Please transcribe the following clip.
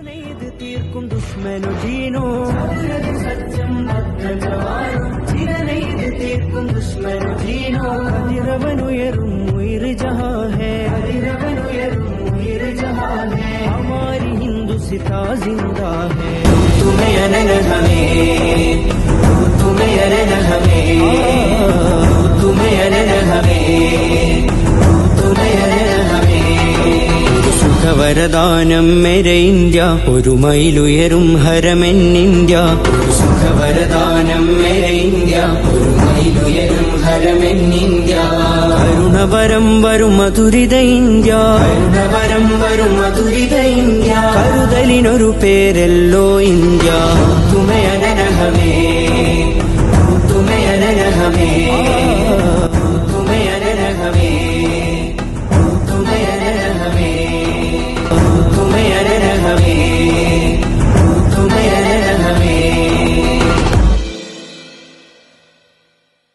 തീർക്കും ദുഷ്മനു ജീനോ സത്യം തീർക്കും ദുഷ്മനു ജീനോ അതിരവനുയരും ഉയർ ജഹാ ഹേ അതിരവനുയരും ഉയർ ജഹാ ഹേ ഹമാരി ഹിന്ദു സിതാ ജിന്ദാ ഹേ तुम्हें अनन हमें तुम्हें अनन हमें तुम्हें अनन हमें तुम्हें अनन हमें സുഖവരദാനം മേരെ ഇന്ത്യ ഒരു മൈലുയരും ഹരമെൻ ഇന്ത്യ സുഖവരദാനം മേരെ ഇന്ത്യ ഒരു മൈലുയരും ഹരമെൻ ഇന്ത്യ കരുണവരം വരും മധുരിത ഇന്ത്യ കരുണവരം വരും മധുരിത ഇന്ത്യ കരുതലിനൊരു പേരല്ലോ ഇന്ത്യ തുമേ അനന ഹമേ തുമേ അനന ഹമേ